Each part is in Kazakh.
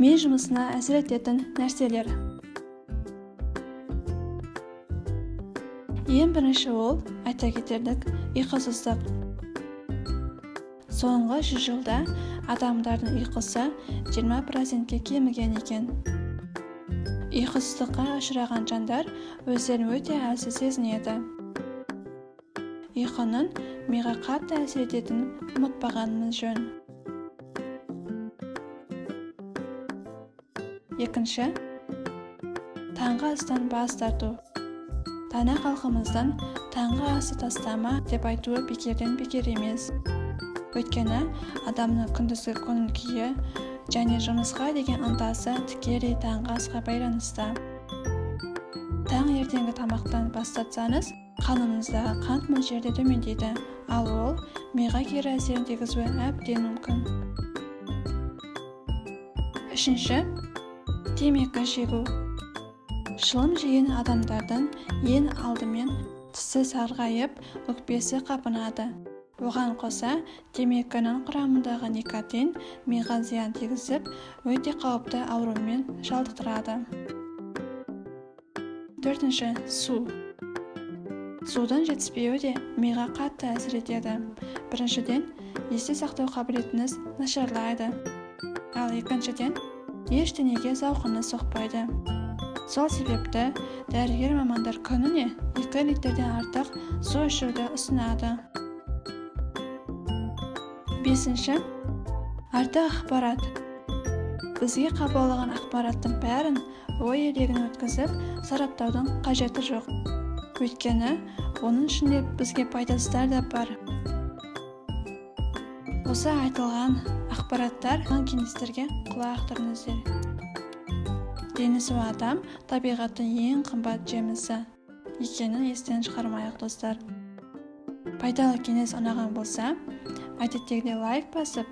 ми жұмысына әсер ететін нәрселер. Ең бірінші ол айта кетерлік ұйқысыздық. Соңғы 100 жылда адамдардың ұйқысы 20%-ке кеміген екен. Ұйқысыздыққа ұшыраған жандар өздерін өте әлсіз сезінеді. Ұйқының миға қатты әсер ететінін ұмытпағанымыз жөн. Екінші, таңғы астан бас тарту. Тана халқымыздан таңғы асты тастама деп айтуы бекерден бекер емес. Өйткені адамның күндізгі көңіл күйі және жұмысқа деген ынтасы тікелей таңғы асқа байланысты. Таң ертеңгі тамақтан бастатсаңыз, қаныңыздағы қант мөлшері төмендейді, ал ол миға кері әсерін тигізуі әбден мүмкін. Үшінші, темекі шегу. Шылым жеген адамдардың ең алдымен тісі сарғайып, өкпесі қабынады. Оған қоса, темекінің құрамындағы никотин миға зиян тигізіп, өте қауіпті аурумен шалдықтырады. Төртінші, су. Судың жетіспеуі де миға қатты әсер етеді. Біріншіден, есте сақтау қабілетіңіз нашарлайды. Ал екіншіден, ештеңеге зауқыңыз соқпайды. Сол себепті дәрігер мамандар күніне 2 литрден артық су ішуді ұсынады. Бесінші, артық ақпарат. Бізге қабылданған ақпараттың бәрін ой елегін өткізіп, сараптаудың қажеті жоқ. Өйткені, оның ішінде бізге пайдасыздар да бар. Осы айтылған ақпараттар кеңестерге құлақ түріңіздер. Дені сау адам табиғаттың ең қымбат жемісі екенін естен шығармайық, достар. Пайдалы кеңес ұнаған болса, әдеттегідей лайк басып,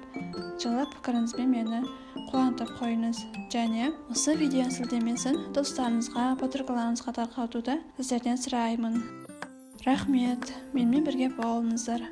жылы пікіріңізбен мені қуантып қойыңыз. Және осы видео сілтемесін достарыңызға, подругаларыңызға тарқатуды сіздерден сұраймын. Рахмет, менімен бірге болыңыздар.